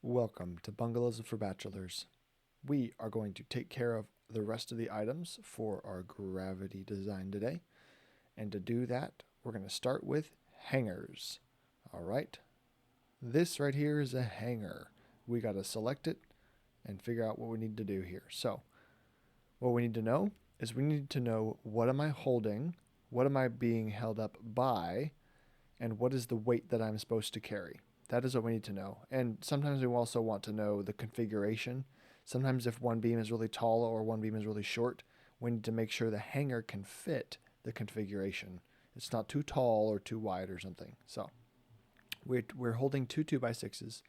Welcome to Bungalows for Bachelors. We are going to take care of the rest of the items for our gravity design today. And to do that, we're going to start with hangers. All right. This right here is a hanger. We got to select it and figure out what we need to do here. So, what we need to know is we need to know, what am I holding? What am I being held up by? And what is the weight that I'm supposed to carry? That is what we need to know. And sometimes we also want to know the configuration. Sometimes if one beam is really tall or one beam is really short, we need to make sure the hanger can fit the configuration. It's not too tall or too wide or something. So we're holding two 2x6s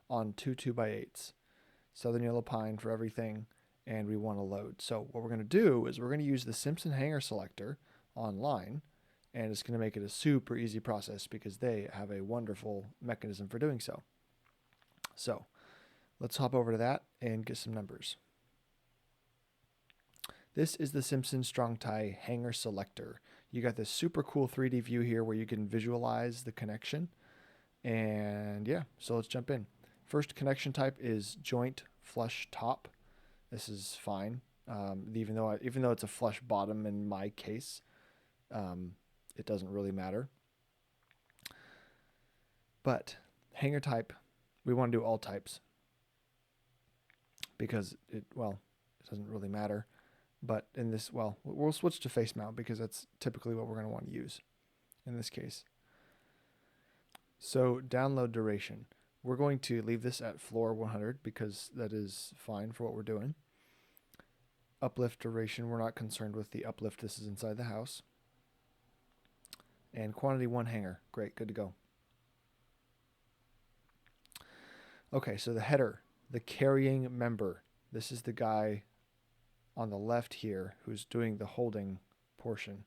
on two 2x8s. Southern yellow pine for everything, and we want to load. So what we're going to do is we're going to use the Simpson hanger selector online, and it's going to make it a super easy process because they have a wonderful mechanism for doing so. So let's hop over to that and get some numbers. This is the Simpson Strong Tie hanger selector. You got this super cool 3D view here where you can visualize the connection. And yeah, so let's jump in. First connection type is joint flush top. This is fine, even though it's a flush bottom in my case. It doesn't really matter. But hanger type, we want to do all types because it doesn't really matter. But in this, we'll switch to face mount because that's typically what we're going to want to use in this case. So download duration, we're going to leave this at floor 100 because that is fine for what we're doing. Uplift duration, we're not concerned with the uplift. This is inside the house. And quantity 1 hanger. Great, good to go. Okay, so the header, the carrying member. This is the guy on the left here who's doing the holding portion.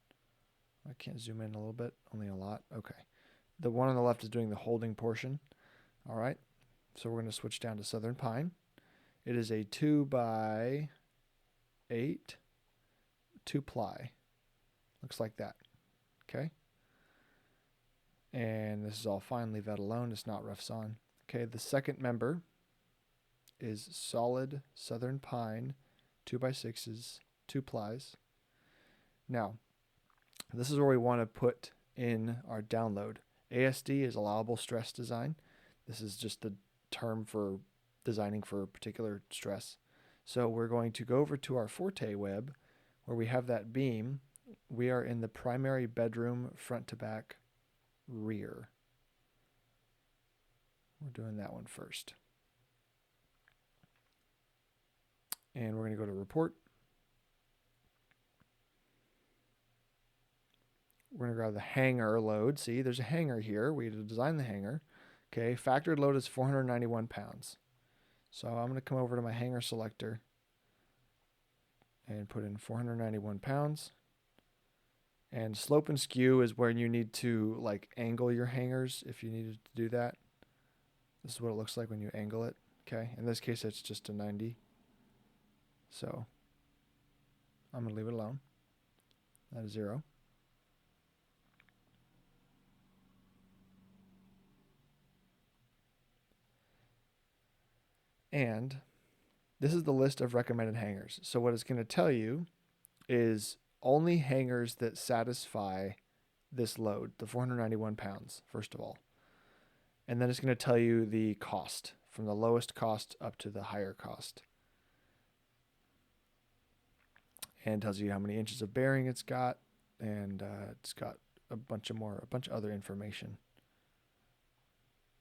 I can't zoom in a little bit, only a lot. Okay. The one on the left is doing the holding portion. All right. So we're going to switch down to Southern Pine. It is a 2x8 2-ply. Looks like that. Okay. And this is all fine. Leave that alone. It's not rough sawn. Okay, the second member is solid Southern Pine 2x6s, 2-plies. Now, this is where we want to put in our download. ASD is allowable stress design. This is just the term for designing for a particular stress. So we're going to go over to our Forte web where we have that beam. We are in the primary bedroom front to back rear. We're doing that one first. And we're going to go to report. We're going to grab the hanger load. See, there's a hanger here. We had to design the hanger. Okay, factored load is 491 pounds. So I'm going to come over to my hanger selector and put in 491 pounds. And slope and skew is where you need to angle your hangers if you needed to do that. This is what it looks like when you angle it. Okay, in this case it's just a 90. So I'm going to leave it alone. That is 0. And this is the list of recommended hangers. So what it's going to tell you is only hangers that satisfy this load, the 491 pounds, first of all. And then it's going to tell you the cost, from the lowest cost up to the higher cost. And tells you how many inches of bearing it's got, and it's got a bunch of other information.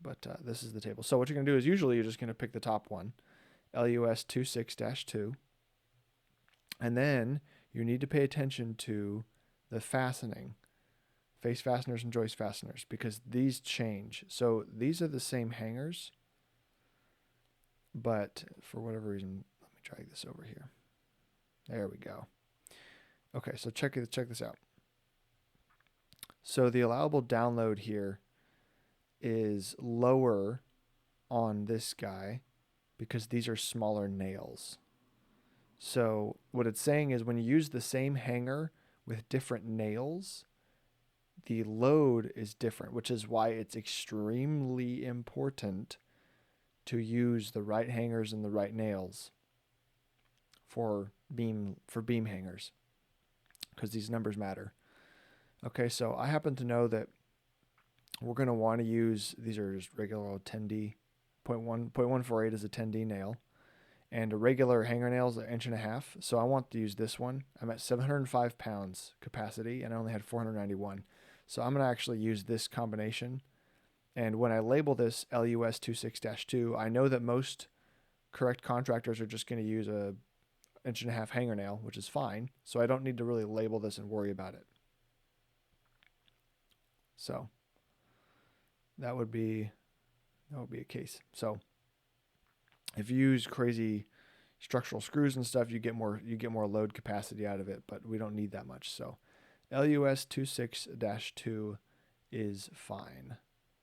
But this is the table. So what you're going to do is usually you're just going to pick the top one, LUS 26-2. And then you need to pay attention to the fastening, face fasteners and joist fasteners, because these change. So these are the same hangers, but for whatever reason, let me drag this over here. There we go. Okay, so check this out. So the allowable download here is lower on this guy because these are smaller nails. So what it's saying is when you use the same hanger with different nails, the load is different, which is why it's extremely important to use the right hangers and the right nails for beam hangers, because these numbers matter. Okay, so I happen to know that we're going to want to use, these are just regular old 10D, 0.148 is a 10D nail, and a regular hanger nail is 1.5 inches. So I want to use this one. I'm at 705 pounds capacity, and I only had 491. So I'm going to actually use this combination. And when I label this LUS 26-2, I know that most correct contractors are just going to use a 1.5 inch hanger nail, which is fine. So I don't need to really label this and worry about it. So that would be a case. So if you use crazy structural screws and stuff, you get more load capacity out of it, but we don't need that much. So LUS 26-2 is fine.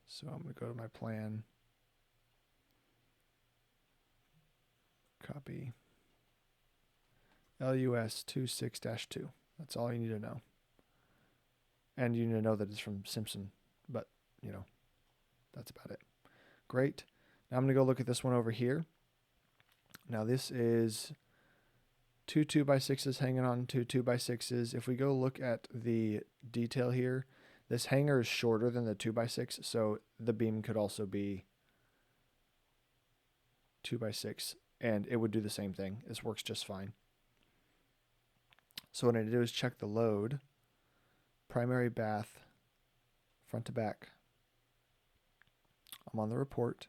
So I'm going to go to my plan, copy LUS 26-2. That's all you need to know. And you need to know that it's from Simpson, but you know, that's about it. Great. Now I'm going to go look at this one over here. Now this is two 2x6s hanging on two 2x6s. If we go look at the detail here, this hanger is shorter than the 2x6, so the beam could also be 2x6, and it would do the same thing. This works just fine. So what I do is check the load, primary bath, front to back. I'm on the report.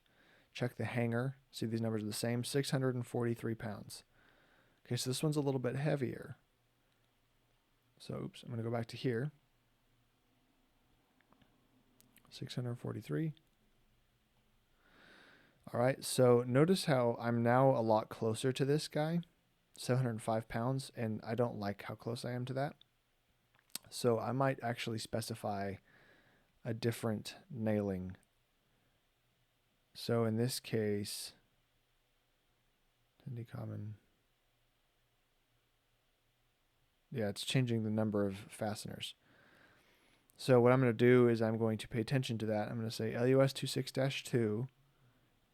Check the hanger. See, these numbers are the same, 643 pounds. Okay, so this one's a little bit heavier. So, oops, I'm going to go back to here. 643. All right, so notice how I'm now a lot closer to this guy, 705 pounds, and I don't like how close I am to that. So I might actually specify a different nailing. So in this case, 10D common. Yeah, it's changing the number of fasteners. So what I'm going to do is I'm going to pay attention to that. I'm going to say LUS 26-2,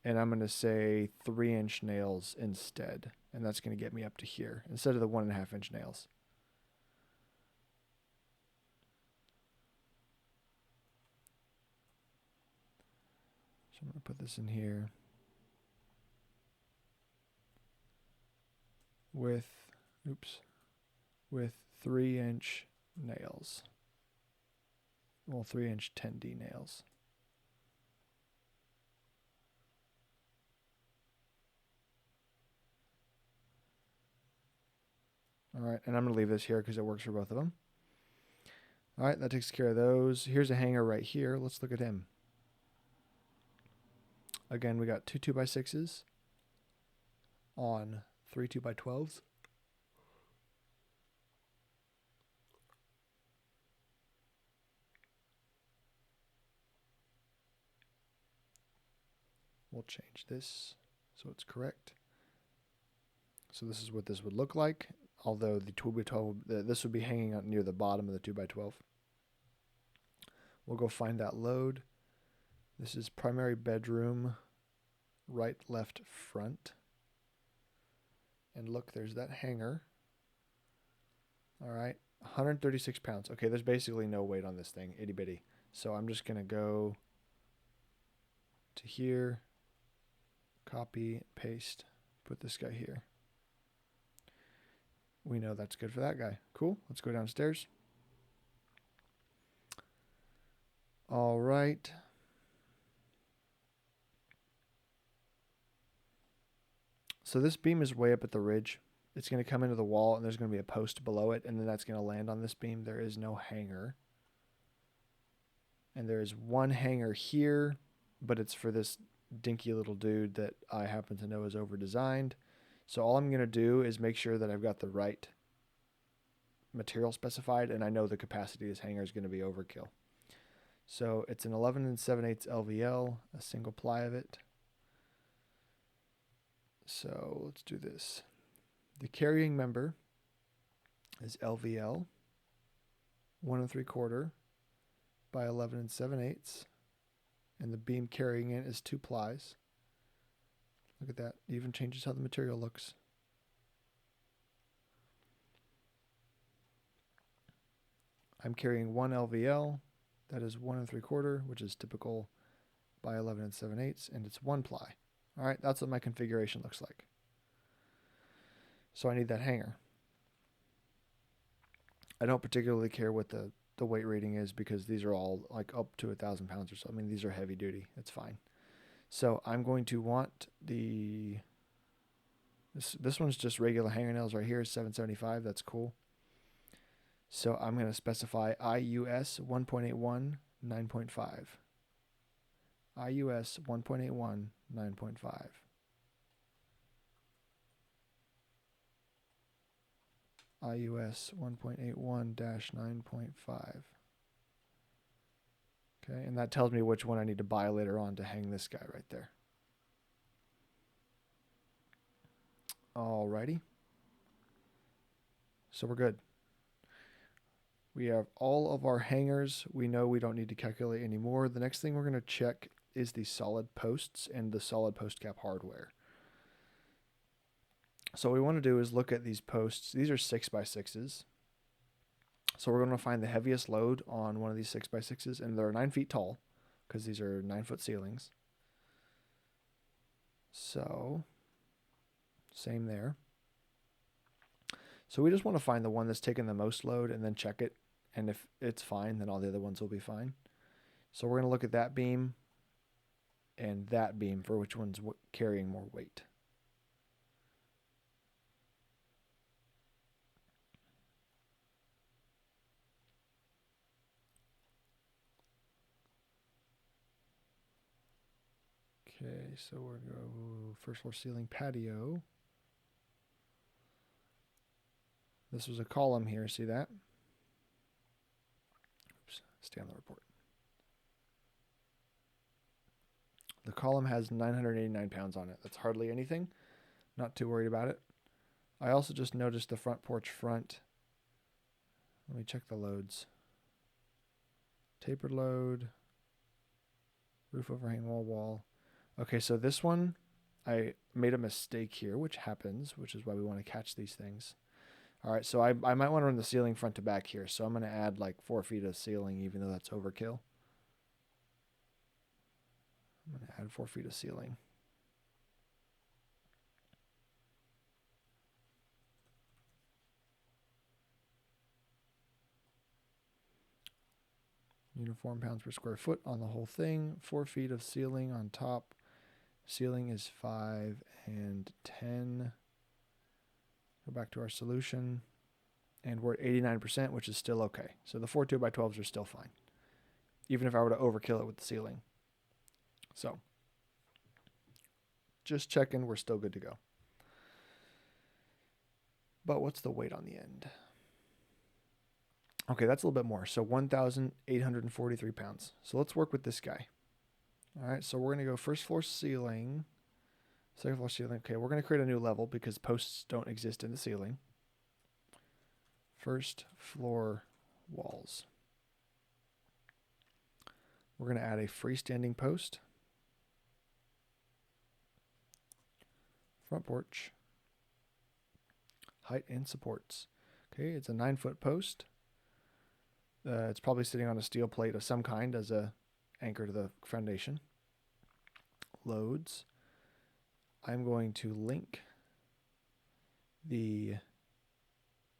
and I'm going to say 3-inch nails instead. And that's going to get me up to here instead of the 1.5 inch nails. So I'm going to put this in here with 3-inch nails. Well, 3-inch 10D nails. All right, and I'm going to leave this here because it works for both of them. All right, that takes care of those. Here's a hanger right here. Let's look at him. Again, we got two 2x6s on 3 2x12s. We'll change this so it's correct. So this is what this would look like, although the 2x12, this would be hanging out near the bottom of the 2x12. We'll go find that load. This is primary bedroom, right, left, front. And look, there's that hanger. All right, 136 pounds. Okay, there's basically no weight on this thing, itty bitty. So I'm just going to go to here, copy, paste, put this guy here. We know that's good for that guy. Cool, let's go downstairs. All right. So this beam is way up at the ridge. It's going to come into the wall, and there's going to be a post below it, and then that's going to land on this beam. There is no hanger. And there is one hanger here, but it's for this dinky little dude that I happen to know is over-designed. So all I'm going to do is make sure that I've got the right material specified, and I know the capacity of this hanger is going to be overkill. So it's an 11 7/8 LVL, a single ply of it. So let's do this. The carrying member is LVL, 1 3/4 by 11 7/8, and the beam carrying it is 2 plies. Look at that. It even changes how the material looks. I'm carrying 1 LVL. That is 1 3/4, which is typical by 11 7/8, and it's 1 ply. All right, that's what my configuration looks like. So I need that hanger. I don't particularly care what the weight rating is because these are all like up to 1,000 pounds or so. I mean, these are heavy duty. It's fine. So I'm going to want this one's just regular hanger nails right here, 775. That's cool. So I'm going to specify IUS 1.81 9.5. IUS 1.81 9.5. IUS 1.81-9.5. Okay, and that tells me which one I need to buy later on to hang this guy right there. Alrighty. So we're good. We have all of our hangers. We know we don't need to calculate anymore. The next thing we're going to check is the solid posts and the solid post cap hardware. So what we want to do is look at these posts. These are 6x6s. So we're going to find the heaviest load on one of these 6x6s, and they're 9 feet tall because these are 9-foot ceilings. So same there. So we just want to find the one that's taking the most load and then check it. And if it's fine, then all the other ones will be fine. So we're going to look at that beam and that beam for which one's carrying more weight. Okay, so we're going to go first floor ceiling patio. This was a column here, see that? Oops, stay on the report. The column has 989 pounds on it. That's hardly anything. Not too worried about it. I also just noticed the front porch front. Let me check the loads. Tapered load. Roof overhang wall. Okay, so this one, I made a mistake here, which happens, which is why we want to catch these things. All right, so I might want to run the ceiling front to back here. So I'm going to add like 4 feet of ceiling, even though that's overkill. I'm going to add 4 feet of ceiling. Uniform pounds per square foot on the whole thing. 4 feet of ceiling on top. Ceiling is 5 and 10. Go back to our solution. And we're at 89%, which is still okay. So the 4 2x12s are still fine, even if I were to overkill it with the ceiling. So just checking, we're still good to go. But what's the weight on the end? Okay, that's a little bit more. So 1,843 pounds. So let's work with this guy. All right, so we're going to go first floor ceiling, second floor ceiling. Okay, we're going to create a new level because posts don't exist in the ceiling. First floor walls. We're going to add a freestanding post. Front porch. Height and supports. Okay, it's a 9-foot post. It's probably sitting on a steel plate of some kind as a anchor to the foundation. Loads. I'm going to link the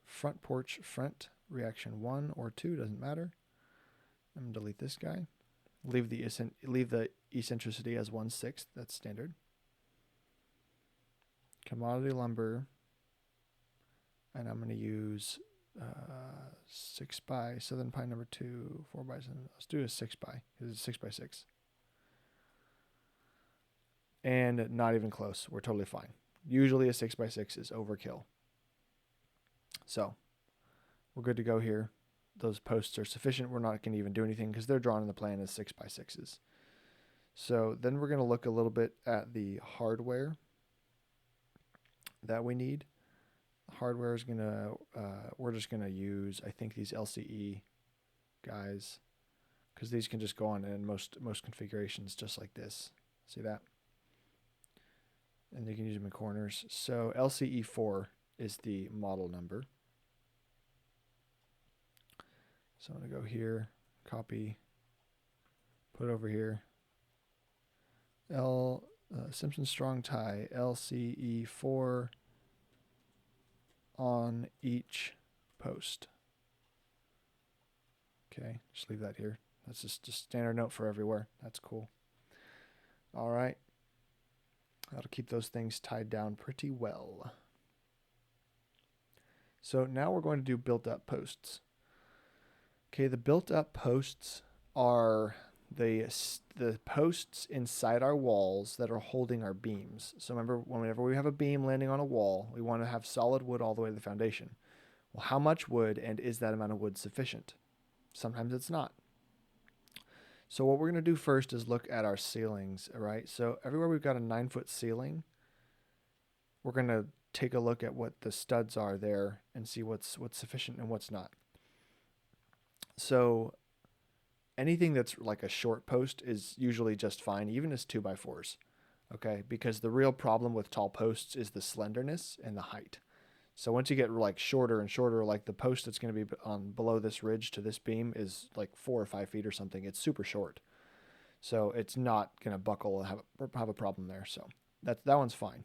front porch front reaction 1 or 2, doesn't matter. I'm going to delete this guy. Leave the eccentricity as 1/6. That's standard. Commodity lumber. And I'm going to use 6x Southern Pine number 2, 4x7. Let's do a 6x because it's 6x6. And not even close. We're totally fine. Usually a 6x6 is overkill. So we're good to go here. Those posts are sufficient. We're not going to even do anything because they're drawn in the plan as 6x6s. So then we're going to look a little bit at the hardware that we need. Hardware is going to, we're just going to use, I think, these LCE guys because these can just go on in most configurations just like this. See that? and you can use them in corners. So LCE4 is the model number. So I'm going to go here, copy, put it over here. Simpson strong tie, LCE4 on each post. Okay, just leave that here. That's just a standard note for everywhere. That's cool. All right. That'll keep those things tied down pretty well. So now we're going to do built-up posts. Okay, the built-up posts are the posts inside our walls that are holding our beams. So remember, whenever we have a beam landing on a wall, we want to have solid wood all the way to the foundation. Well, how much wood, and is that amount of wood sufficient? Sometimes it's not. So what we're going to do first is look at our ceilings, all right? So everywhere we've got a 9-foot ceiling, we're going to take a look at what the studs are there and see what's sufficient and what's not. So anything that's like a short post is usually just fine, even as 2x4s, okay? Because the real problem with tall posts is the slenderness and the height. So once you get like shorter and shorter, like the post that's going to be on below this ridge to this beam is like 4 or 5 feet or something. It's super short. So it's not going to buckle and have a problem there. So that one's fine.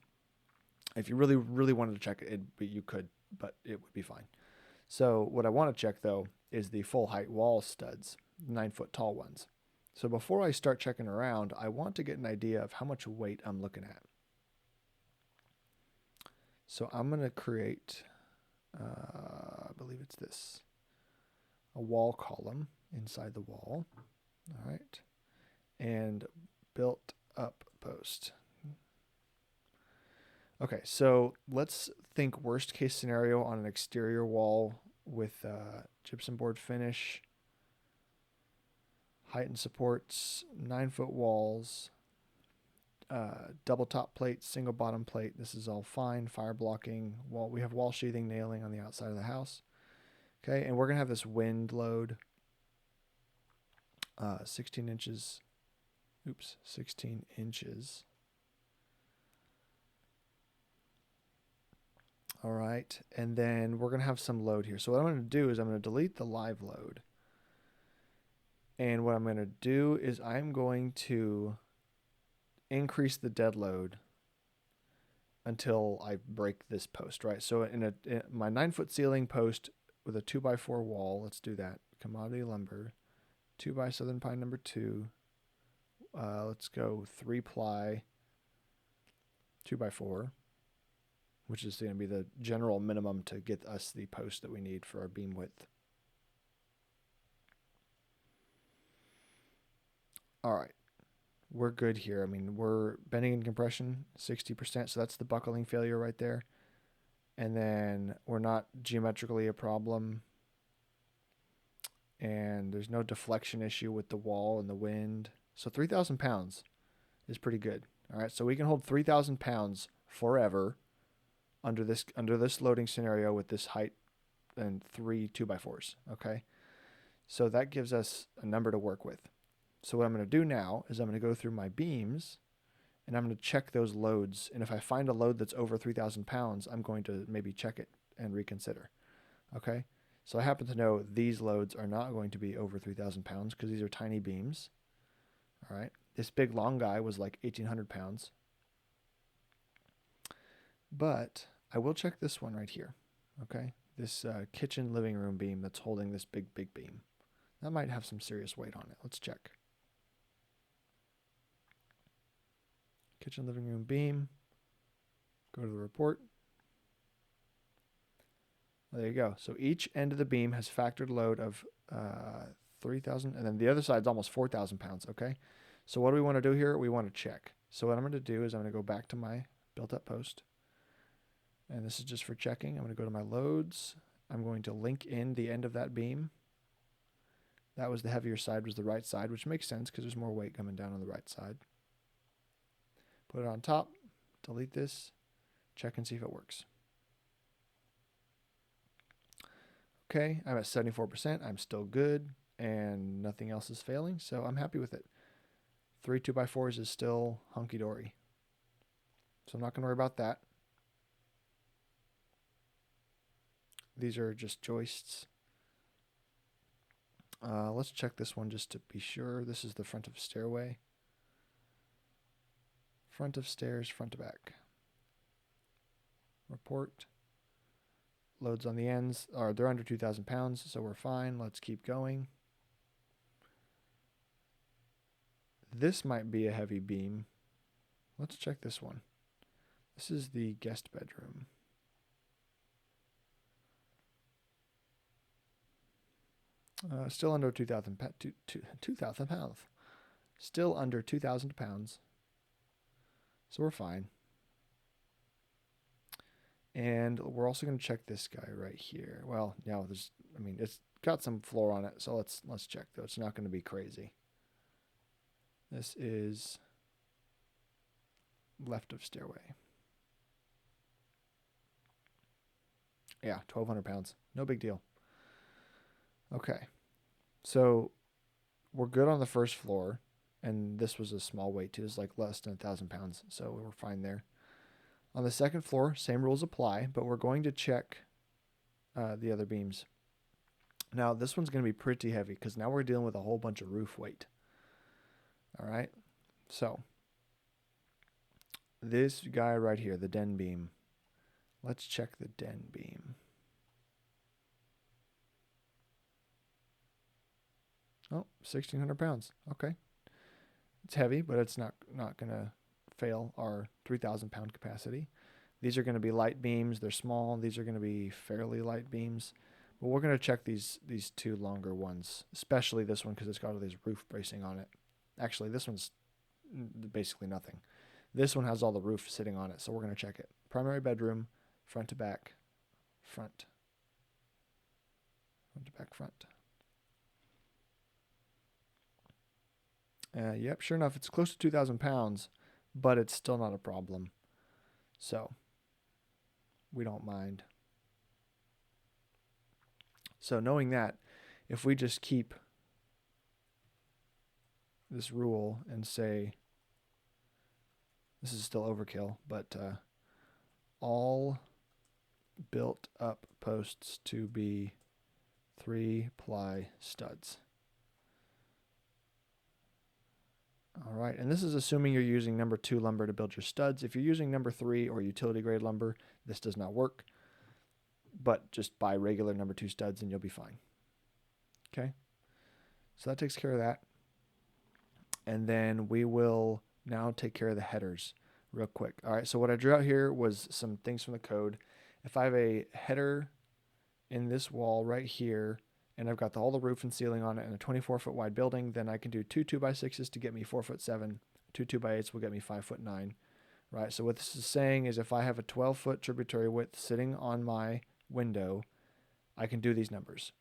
If you really, really wanted to check it, you could, but it would be fine. So what I want to check though is the full height wall studs, 9-foot tall ones. So before I start checking around, I want to get an idea of how much weight I'm looking at. So I'm going to create, I believe it's this, a wall column inside the wall. All right. And built up post. Okay, so let's think worst case scenario on an exterior wall with gypsum board finish, height and supports, 9-foot walls, double top plate, single bottom plate. This is all fine. Fire blocking. We have wall sheathing, nailing on the outside of the house. Okay, and we're going to have this wind load, 16 inches. Oops, 16 inches. All right, and then we're going to have some load here. So what I'm going to do is I'm going to delete the live load. And what I'm going to do is I'm going to increase the dead load until I break this post, right? So in my 9-foot ceiling post with a 2x4 wall, let's do that. Commodity lumber, 2x Southern Pine number 2. Let's go 3-ply 2x4, which is going to be the general minimum to get us the post that we need for our beam width. All right. We're good here. I mean, we're bending and compression 60%, so that's the buckling failure right there. And then we're not geometrically a problem. And there's no deflection issue with the wall and the wind. So 3,000 pounds is pretty good. All right, so we can hold 3,000 pounds forever under this loading scenario with this height and 3 2x4s, okay? So that gives us a number to work with. So what I'm going to do now is I'm going to go through my beams and I'm going to check those loads. And if I find a load that's over 3,000 pounds, I'm going to maybe check it and reconsider. Okay. So I happen to know these loads are not going to be over 3,000 pounds because these are tiny beams. All right. This big long guy was like 1,800 pounds. But I will check this one right here. Okay. This kitchen living room beam that's holding this big beam. That might have some serious weight on it. Let's check. Kitchen living room beam. Go to the report. There you go. So each end of the beam has factored load of 3,000, and then the other side's almost 4,000 pounds, okay? So what do we want to do here? We want to check. So what I'm going to do is I'm going to go back to my built-up post, and this is just for checking. I'm going to go to my loads. I'm going to link in the end of that beam. That was the heavier side, was the right side, which makes sense because there's more weight coming down on the right side. Put it on top, delete this, check and see if it works. Okay, I'm at 74%. I'm still good, and nothing else is failing, so I'm happy with it. 3 2x4s is still hunky-dory. So I'm not going to worry about that. These are just joists. Let's check this one just to be sure. This is the front of stairway. Front of stairs, front to back. Report. Loads on the ends. They're under 2,000 pounds, so we're fine. Let's keep going. This might be a heavy beam. Let's check this one. This is the guest bedroom. Still under 2,000 pounds. Still under 2,000 pounds. So we're fine. And we're also going to check this guy right here. Well, yeah, it's got some floor on it, so let's check though. It's not going to be crazy. This is left of stairway. Yeah, 1,200 pounds. No big deal. Okay. So we're good on the first floor, and this was a small weight too. It's like less than 1,000 pounds, so we're fine there. On the second floor, same rules apply, but we're going to check the other beams. Now, this one's going to be pretty heavy because now we're dealing with a whole bunch of roof weight. All right, so this guy right here, the den beam. Let's check the den beam. Oh, 1,600 pounds. Okay. It's heavy, but it's not going to fail our 3,000 pound capacity. These are going to be light beams. They're small. These are going to be fairly light beams. But we're going to check these two longer ones, especially this one because it's got all these roof bracing on it. Actually, this one's basically nothing. This one has all the roof sitting on it, so we're going to check it. Primary bedroom, front to back, front to back, front. Yep, sure enough, it's close to 2,000 pounds, but it's still not a problem. So we don't mind. So knowing that, if we just keep this rule and say, this is still overkill, but all built up posts to be 3-ply studs. All right, and this is assuming you're using number 2 lumber to build your studs. If you're using number 3 or utility grade lumber, this does not work. But just buy regular number 2 studs and you'll be fine. Okay, so that takes care of that. And then we will now take care of the headers real quick. All right, so what I drew out here was some things from the code. If I have a header in this wall right here, and I've got all the roof and ceiling on it and a 24-foot wide building, then I can do 2 2x6s to get me 4'7". 2 2x8s will get me 5'9", right? So what this is saying is if I have a 12-foot tributary width sitting on my window, I can do these numbers.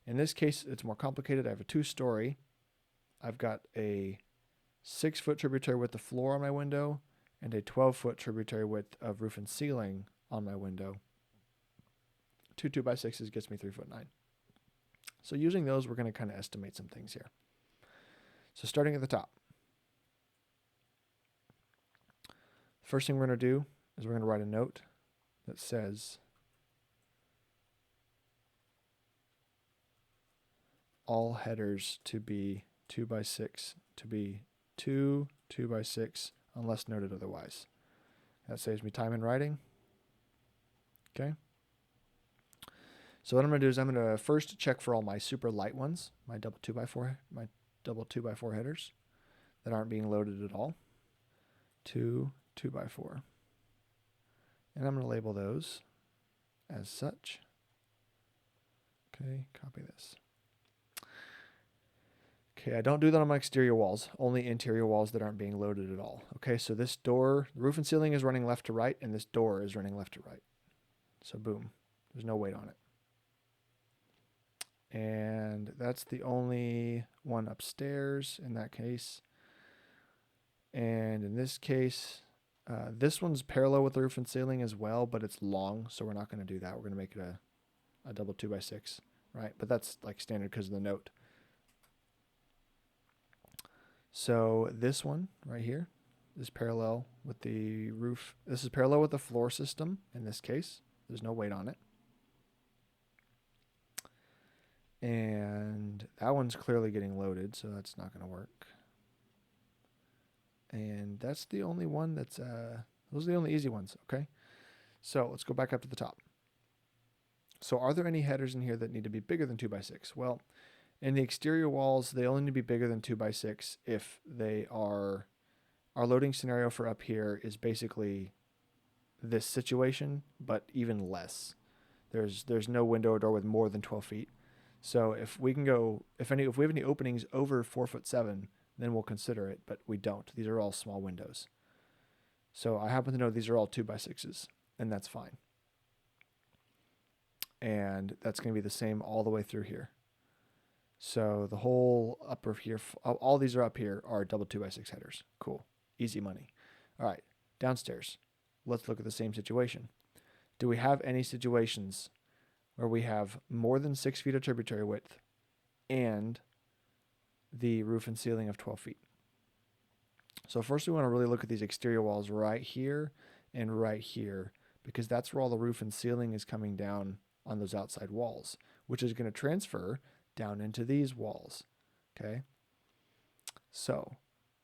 In this case, it's more complicated. I have a 2-story. I've got a 6-foot tributary width of floor on my window and a 12-foot tributary width of roof and ceiling on my window. 2 2x6s gets me 3'9". So using those, we're going to kind of estimate some things here. So starting at the top. First thing we're going to do is we're going to write a note that says all headers to be 2x6 to be 2 2x6 unless noted otherwise. That saves me time in writing. Okay. So what I'm going to do is I'm going to first check for all my super light ones, my double 2x4 headers that aren't being loaded at all. 2 2x4. And I'm going to label those as such. Okay, copy this. Okay, I don't do that on my exterior walls, only interior walls that aren't being loaded at all. Okay, so this door, the roof and ceiling is running left to right, and this door is running left to right. So boom, there's no weight on it. And that's the only one upstairs in that case. And in this case, this one's parallel with the roof and ceiling as well, but it's long, so we're not going to do that. We're going to make it a double 2x6, right? But that's like standard because of the note. So this one right here is parallel with the roof. This is parallel with the floor system in this case. There's no weight on it. And that one's clearly getting loaded, so that's not going to work. And that's the only one that's, those are the only easy ones, okay? So let's go back up to the top. So are there any headers in here that need to be bigger than 2x6? Well, in the exterior walls, they only need to be bigger than 2x6 if they are, our loading scenario for up here is basically this situation, but even less. There's no window or door with more than 12 feet. So if we can go, if we have any openings over 4'7", then we'll consider it, but we don't. These are all small windows. So I happen to know these are all 2x6s, and that's fine. And that's going to be the same all the way through here. So the whole upper here, all these are up here are double 2x6 headers. Cool. Easy money. All right, downstairs. Let's look at the same situation. Do we have any situations where we have more than 6 feet of tributary width and the roof and ceiling of 12 feet? So first we want to really look at these exterior walls right here and right here, because that's where all the roof and ceiling is coming down on those outside walls, which is going to transfer down into these walls. Okay. So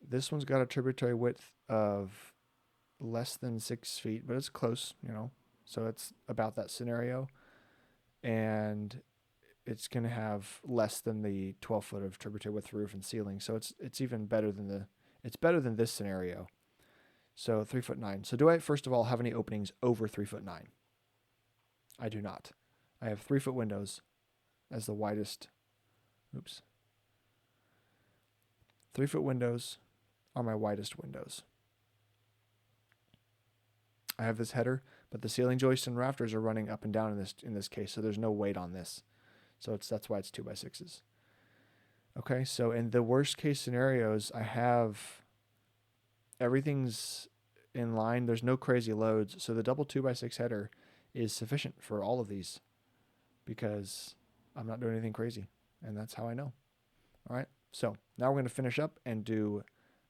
this one's got a tributary width of less than 6 feet, but it's close, you know, so it's about that scenario. And it's going to have less than the 12 foot of tributary width roof and ceiling. So it's even better than it's better than this scenario. So 3'9". So do I, first of all, have any openings over 3'9"? I do not. I have 3 foot windows as the widest. Oops. 3 foot windows are my widest windows. I have this header, but the ceiling joist and rafters are running up and down in this case, so there's no weight on this. So that's why it's 2x6s. Okay, so in the worst case scenarios, I have everything's in line. There's no crazy loads, so the double 2x6 header is sufficient for all of these because I'm not doing anything crazy, and that's how I know. All right, so now we're going to finish up and do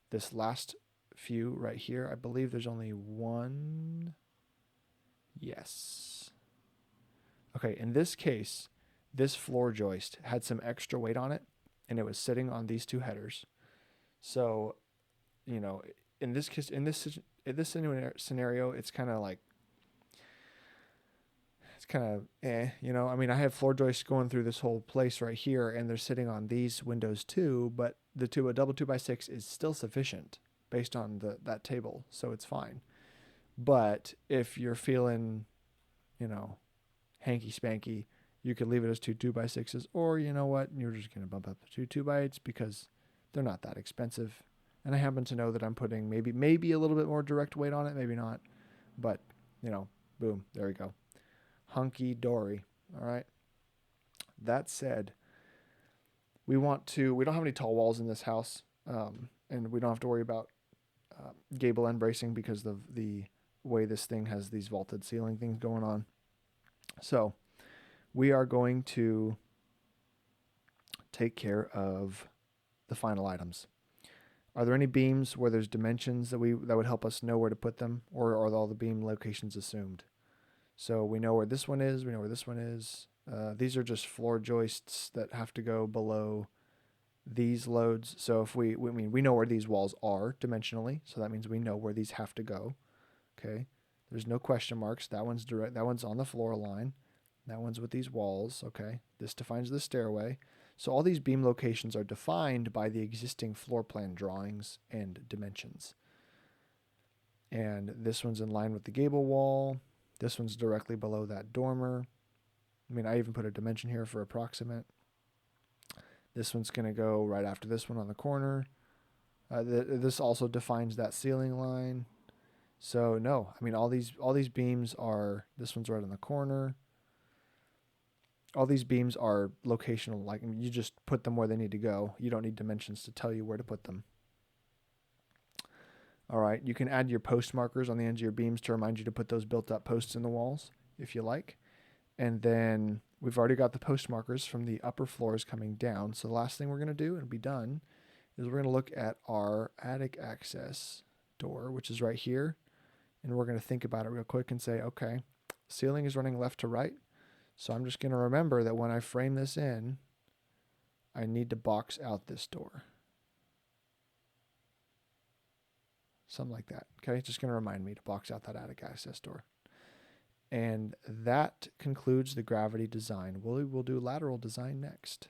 this last few right here. I believe there's only one. Yes. Okay, in this case, this floor joist had some extra weight on it, and it was sitting on these two headers. So, you know, in this case, in this scenario, it's kind of like, it's kind of you know. I mean, I have floor joists going through this whole place right here, and they're sitting on these windows too. But a double 2x6 is still sufficient based on that table, so it's fine. But if you're feeling, you know, hanky spanky, you could leave it as 2x6s, or you know what, you're just going to bump up to 2x8s because they're not that expensive. And I happen to know that I'm putting maybe a little bit more direct weight on it, maybe not, but you know, boom, there we go. Hunky dory. All right. That said, we don't have any tall walls in this house, and we don't have to worry about gable end bracing because of the way this thing has these vaulted ceiling things going on. So we are going to take care of the final items. Are there any beams where there's dimensions that would help us know where to put them, or are all the beam locations assumed? So we know where this one is. We know where this one is. These are just floor joists that have to go below these loads. So if we know where these walls are dimensionally, so that means we know where these have to go. Okay. There's no question marks. That one's direct. That one's on the floor line. That one's with these walls. Okay. This defines the stairway. So all these beam locations are defined by the existing floor plan drawings and dimensions. And this one's in line with the gable wall. This one's directly below that dormer. I mean, I even put a dimension here for approximate. This one's going to go right after this one on the corner. This also defines that ceiling line. So no, I mean, all these beams are, this one's right on the corner. All these beams are locational, like you just put them where they need to go. You don't need dimensions to tell you where to put them. All right, you can add your post markers on the ends of your beams to remind you to put those built up posts in the walls if you like. And then we've already got the post markers from the upper floors coming down. So the last thing we're going to do and be done is we're going to look at our attic access door, which is right here. And we're going to think about it real quick and say, okay, ceiling is running left to right. So I'm just going to remember that when I frame this in, I need to box out this door. Something like that. Okay, just going to remind me to box out that attic access door. And that concludes the gravity design. We will do lateral design next.